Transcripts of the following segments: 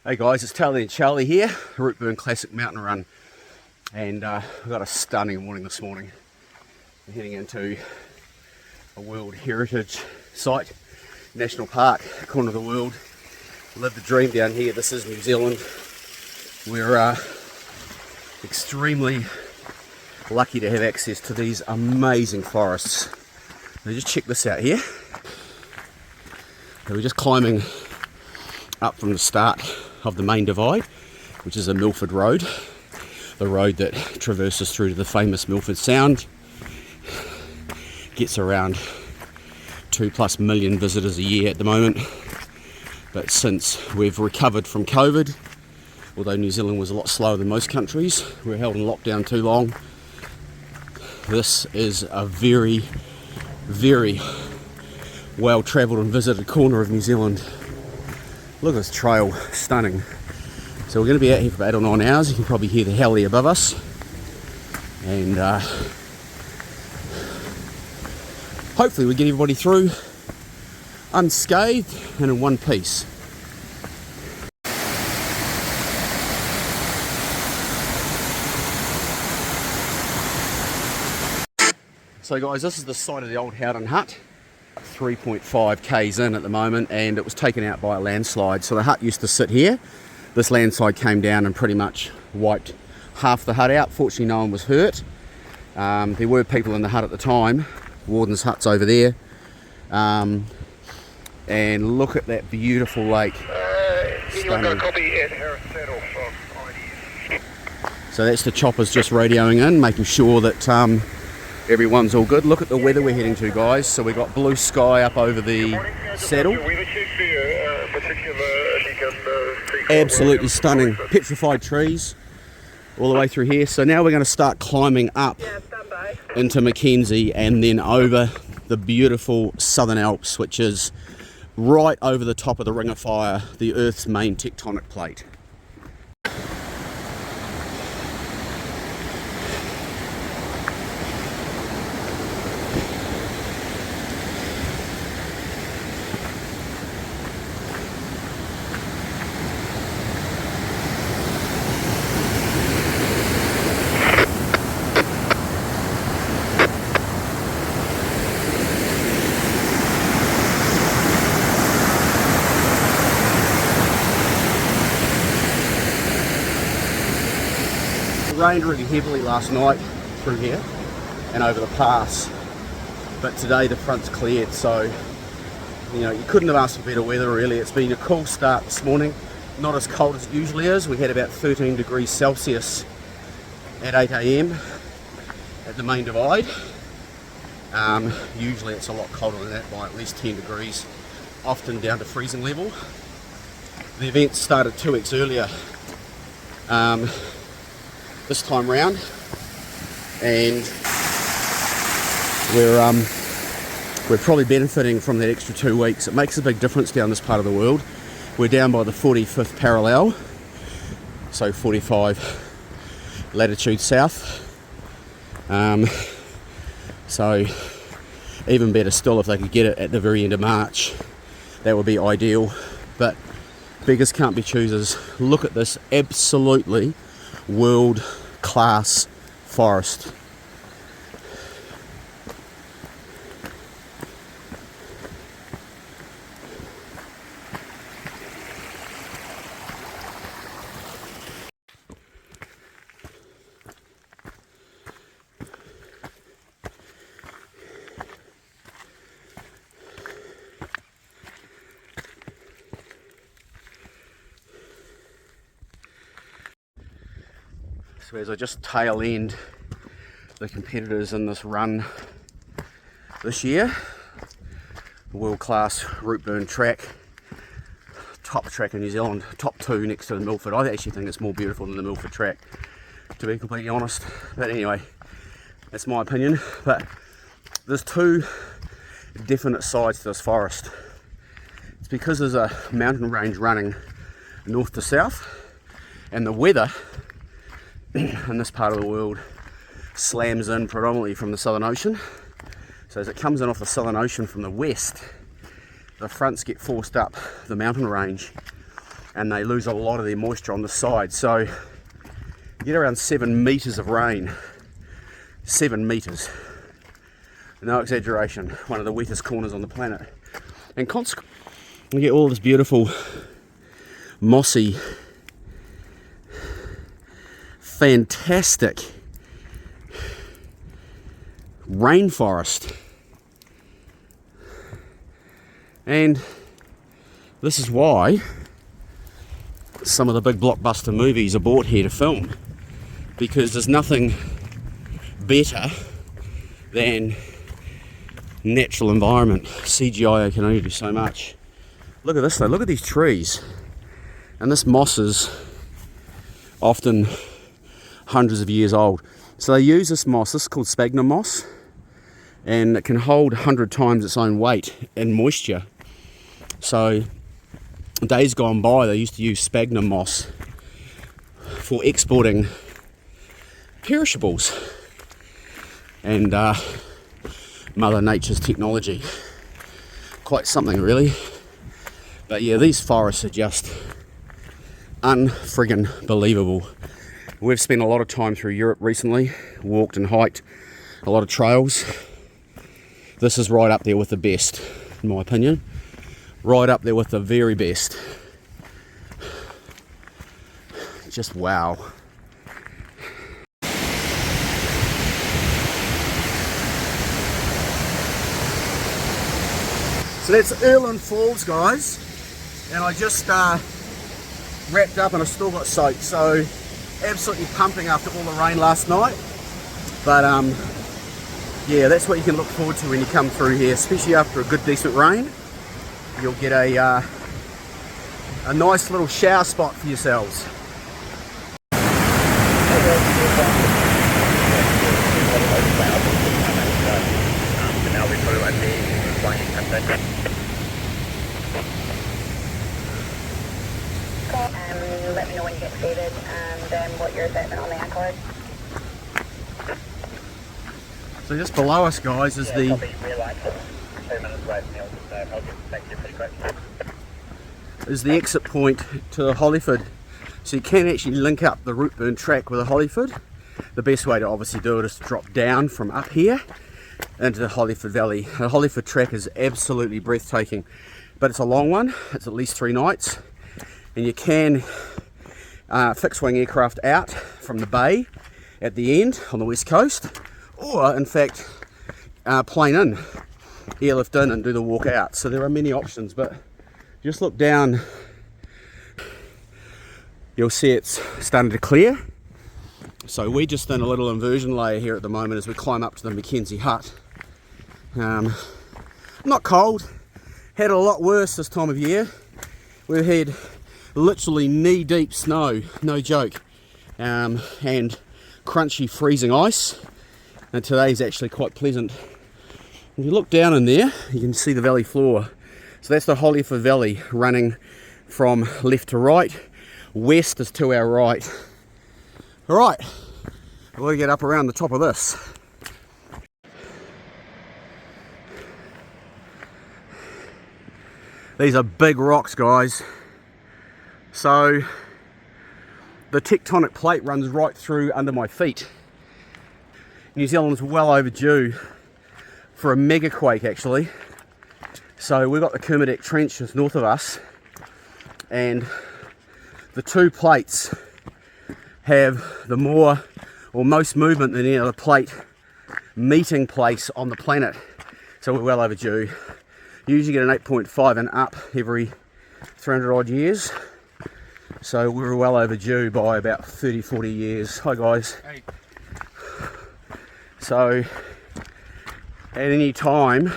Hey guys, it's Tally and Charlie here, ROUTEBURN Classic Mountain Run, and we've got a stunning morning this morning. We're heading into a World Heritage Site, National Park, corner of the world. Live the dream down here. This is New Zealand. We're extremely lucky to have access to these amazing forests. Now just check this out here. So we're just climbing up from the start of the main divide, which is a Milford Road, the road that traverses through to the famous Milford Sound. Gets around 2+ million visitors a year at the moment, but since we've recovered from COVID, although New Zealand was a lot slower than most countries, we were held in lockdown too long. This is a very, very well travelled and visited corner of New Zealand. Look at this trail, stunning. So we're going to be out here for about 8 or 9 hours. You can probably hear the howley above us. And hopefully we get everybody through unscathed and in one piece. So guys, this is the site of the old Howden hut. 3.5 k's in at the moment, and it was taken out by a landslide. So the hut used to sit here. This landslide came down and pretty much wiped half the hut out. Fortunately no one was hurt. There were people in the hut at the time. Warden's hut's over there. And look at that beautiful lake. So that's the choppers just radioing in, making sure that everyone's all good. Look at the weather we're heading to, guys. So we've got blue sky up over the saddle. Absolutely stunning. Petrified trees all the way through here. So now we're going to start climbing up into Mackenzie and then over the beautiful Southern Alps, which is right over the top of the Ring of Fire, the Earth's main tectonic plate. It rained really heavily last night through here and over the pass, but today the front's cleared, so you know, you couldn't have asked for better weather really. It's been a cool start this morning, not as cold as it usually is. We had about 13 degrees Celsius at 8 AM at the main divide. Usually it's a lot colder than that by at least 10 degrees, often down to freezing level. The event started 2 weeks earlier this time round, and we're probably benefiting from that extra 2 weeks. It makes a big difference down this part of the world. We're down by the 45th parallel, so 45 latitude south. So even better still if they could get it at the very end of March, that would be ideal. But beggars can't be choosers. Look at this absolutely world class forest. So as I just tail end the competitors in this run this year, world-class ROUTEBURN track, top track in New Zealand, top 2 next to the Milford. I actually think it's more beautiful than the Milford track, to be completely honest. But anyway, that's my opinion. But there's 2 definite sides to this forest. It's because there's a mountain range running north to south, and the weather in this part of the world slams in predominantly from the Southern Ocean. So as it comes in off the Southern Ocean from the west, the fronts get forced up the mountain range. and they lose a lot of their moisture on the side. So you get around 7 meters of rain. 7 meters. No exaggeration. One of the wettest corners on the planet. And consequently, you get all this beautiful, mossy, fantastic rainforest. And this is why some of the big blockbuster movies are brought here to film, because there's nothing better than natural environment. CGI can only do so much. Look at this though, look at these trees. And this moss is often hundreds of years old. So they use this moss, this is called sphagnum moss, and it can hold 100 times its own weight in moisture. So days gone by, they used to use sphagnum moss for exporting perishables. And Mother Nature's technology. Quite something really. But yeah, these forests are just unfriggin' believable. We've spent a lot of time through Europe recently, walked and hiked a lot of trails. This is right up there with the best, in my opinion. Right up there with the very best. Just wow. So that's Erland Falls, guys, and I just wrapped up and I've still got soaked, so absolutely pumping after all the rain last night. But yeah, that's what you can look forward to when you come through here, especially after a good decent rain. You'll get a nice little shower spot for yourselves. Let me know when you get seated and what your assessment on the accord. So just below us, guys, is the exit point to Hollyford. So you can actually link up the ROUTEBURN track with a Hollyford. The best way to obviously do it is to drop down from up here into the Hollyford Valley. The Hollyford track is absolutely breathtaking, but it's a long one. It's at least 3 nights, and you can fixed wing aircraft out from the bay at the end on the west coast, or in fact plane in, airlift in and do the walk out. So there are many options, but just look down, you'll see it's starting to clear. So we're just in a little inversion layer here at the moment as we climb up to the Mackenzie Hut. Not cold, had it a lot worse this time of year. We've had literally knee-deep snow, no joke, and crunchy freezing ice, and today's actually quite pleasant. If you look down in there, you can see the valley floor. So that's the Hollyford Valley running from left to right. West is to our right. Alright, we'll get up around the top of this. These are big rocks, guys. So the tectonic plate runs right through under my feet. New Zealand's well overdue for a mega quake, actually. So we've got the Kermadec Trench just north of us, and the two plates have the more or most movement than any other plate meeting place on the planet. So we're well overdue. You usually get an 8.5 and up every 300 odd years. So we're well overdue by about 30-40 years. Hi guys. Hey. So at any time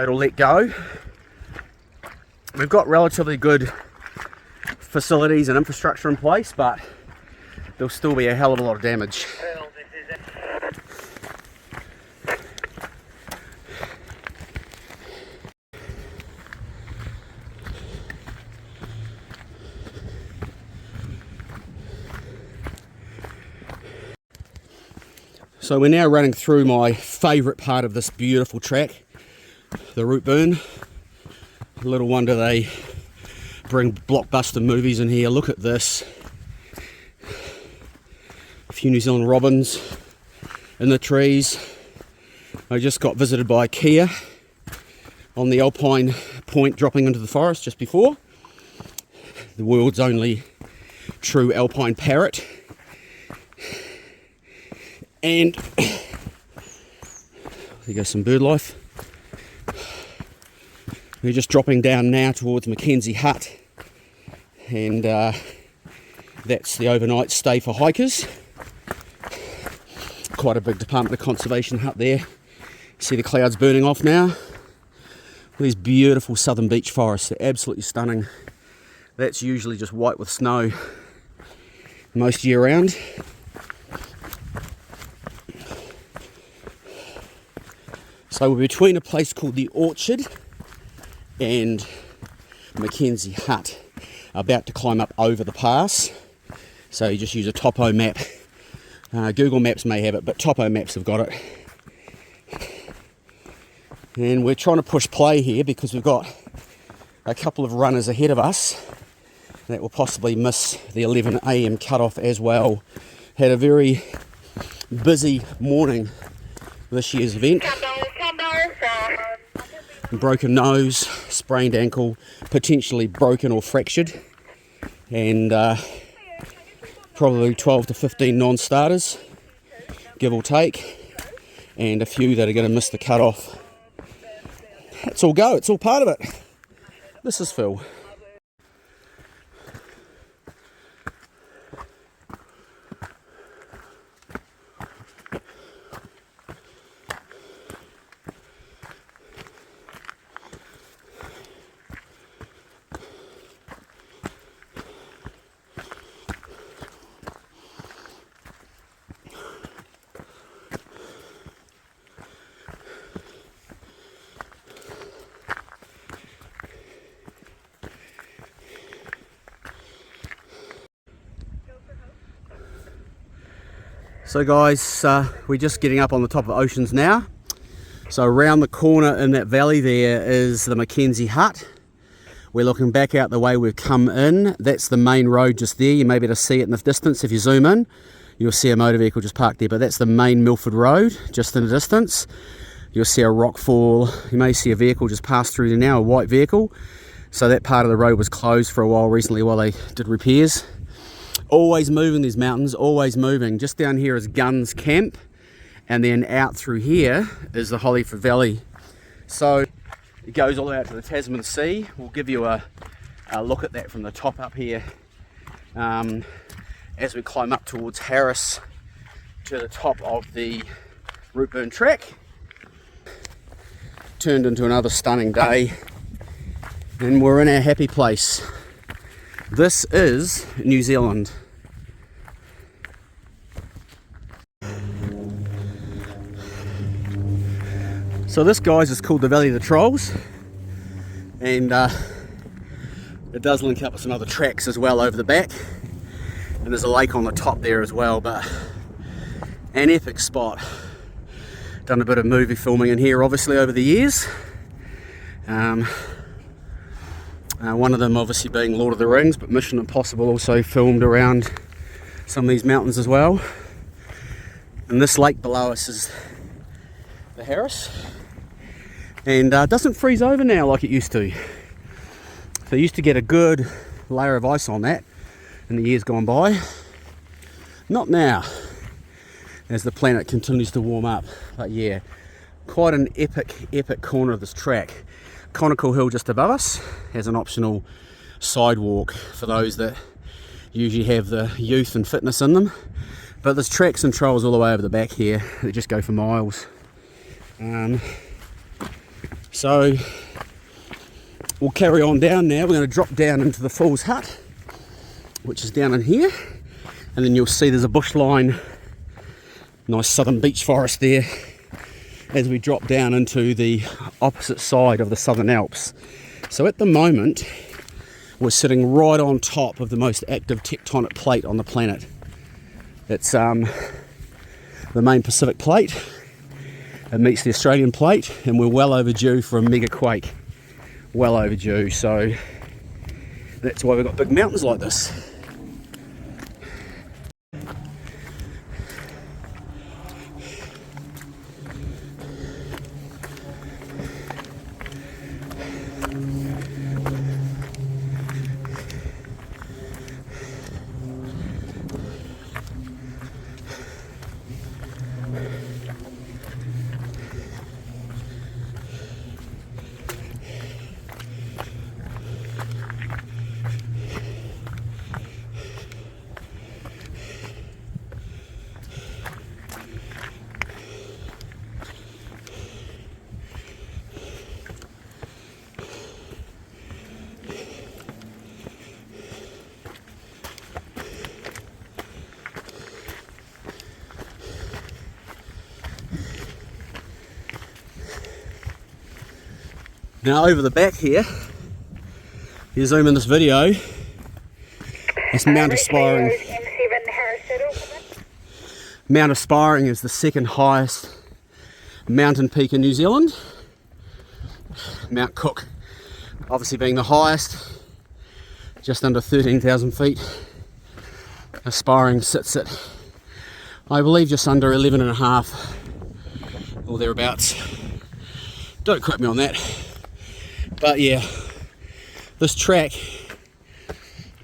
it'll let go. We've got relatively good facilities and infrastructure in place, but there'll still be a hell of a lot of damage. So we're now running through my favourite part of this beautiful track, the ROUTEBURN. Little wonder they bring blockbuster movies in here. Look at this. A few New Zealand robins in the trees. I just got visited by Kia on the Alpine point dropping into the forest just before. The world's only true alpine parrot. And there goes some bird life. We're just dropping down now towards Mackenzie Hut, and that's the overnight stay for hikers. Quite a big Department of Conservation hut there. See the clouds burning off now. These beautiful southern beech forests, they're absolutely stunning. That's usually just white with snow most year round. So we're between a place called the Orchard and Mackenzie Hut, about to climb up over the pass. So you just use a topo map. Google Maps may have it, but topo maps have got it. And we're trying to push play here because we've got a couple of runners ahead of us that will possibly miss the 11 AM cutoff as well. Had a very busy morning this year's event. Broken nose, sprained ankle, potentially broken or fractured, and probably 12 to 15 non-starters, give or take, and a few that are going to miss the cutoff. It's all go, it's all part of it. This is Phil. So guys, we're just getting up on the top of Oceans now. So around the corner in that valley there is the Mackenzie Hut. We're looking back out the way we've come in. That's the main road just there. You may be able to see it in the distance. If you zoom in, you'll see a motor vehicle just parked there, but that's the main Milford Road just in the distance. You'll see a rock fall. You may see a vehicle just pass through there now, a white vehicle. So that part of the road was closed for a while recently while they did repairs. Always moving, these mountains, always moving. Just down here is Guns Camp, and then out through here is the Hollyford Valley. So it goes all the way out to the Tasman Sea. We'll give you a look at that from the top up here as we climb up towards Harris to the top of the ROUTEBURN track. Turned into another stunning day, and we're in our happy place. This is New Zealand. So this, guys, is called the Valley of the Trolls, and it does link up with some other tracks as well over the back, and there's a lake on the top there as well, but an epic spot. Done a bit of movie filming in here obviously over the years. One of them obviously being Lord of the Rings, but Mission Impossible also filmed around some of these mountains as well. And this lake below us is the Harris, and doesn't freeze over now like it used to. So you used to get a good layer of ice on that in the years gone by. Not now, as the planet continues to warm up. But yeah, quite an epic corner of this track. Conical Hill just above us has an optional sidewalk for those that usually have the youth and fitness in them, but there's tracks and trails all the way over the back here that just go for miles. So we'll carry on down now. We're going to drop down into the Fool's Hut, which is down in here, and then you'll see there's a bush line, nice southern beech forest there, as we drop down into the opposite side of the Southern Alps. So at the moment we're sitting right on top of the most active tectonic plate on the planet. It's the main Pacific plate. It meets the Australian plate, and we're well overdue for a mega quake. Well overdue. So That's why we've got big mountains like this. Now over the back here, you zoom in this video, it's Mount Aspiring. Mount Aspiring is the second highest mountain peak in New Zealand. Mount Cook obviously being the highest, just under 13,000 feet. Aspiring sits at, I believe, just under 11.5 or thereabouts. Don't quote me on that. But yeah, this track,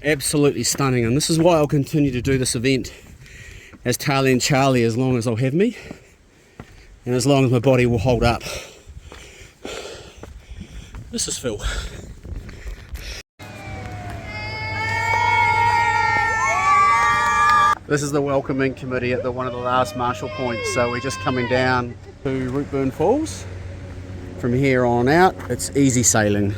absolutely stunning, and this is why I'll continue to do this event as Thailand Charlie as long as I'll have me, and as long as my body will hold up. This is Phil. This is the welcoming committee at one of the last marshal points, so we're just coming down to ROUTEBURN Falls. From here on out, it's easy sailing.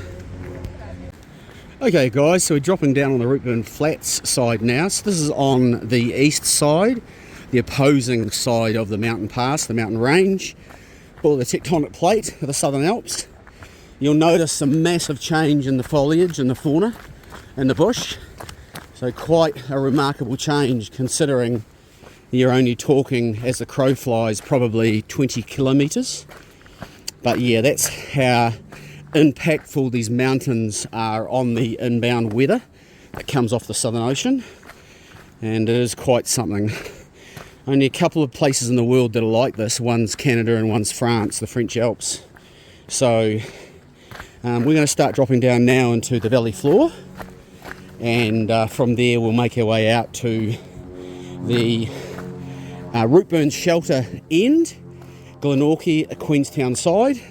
Okay guys, so we're dropping down on the ROUTEBURN Flats side now. So this is on the east side, the opposing side of the mountain pass, the mountain range, or the tectonic plate of the Southern Alps. You'll notice some massive change in the foliage and the fauna and the bush. So quite a remarkable change considering you're only talking, as the crow flies, probably 20 kilometres. But yeah, that's how impactful these mountains are on the inbound weather that comes off the Southern Ocean. And it is quite something. Only a couple of places in the world that are like this. One's Canada and one's France, the French Alps. So we're going to start dropping down now into the valley floor. And from there we'll make our way out to the ROUTEBURN shelter end. Glenorchy, Queenstown side,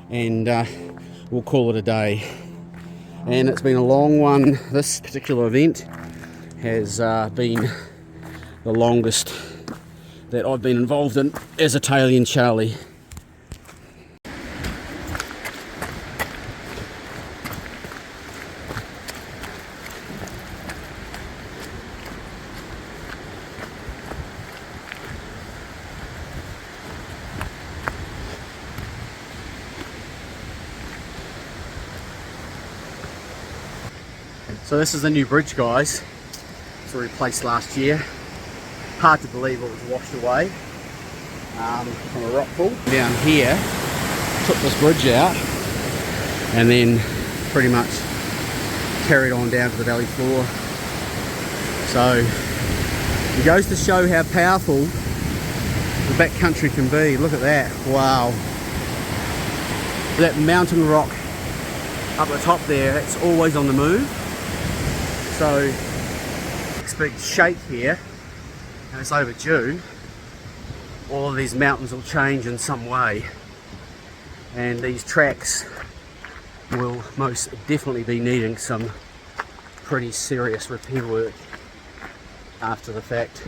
and we'll call it a day. And it's been a long one. This particular event has been the longest that I've been involved in as a Thailand Charlie. So this is the new bridge, guys. It's replaced last year. Hard to believe it was washed away from a rock pool. Down here, took this bridge out and then pretty much carried on down to the valley floor. So it goes to show how powerful the backcountry can be. Look at that, wow. That mountain rock up the top there, it's always on the move. So this big shake here, and it's overdue. All of these mountains will change in some way, and these tracks will most definitely be needing some pretty serious repair work after the fact.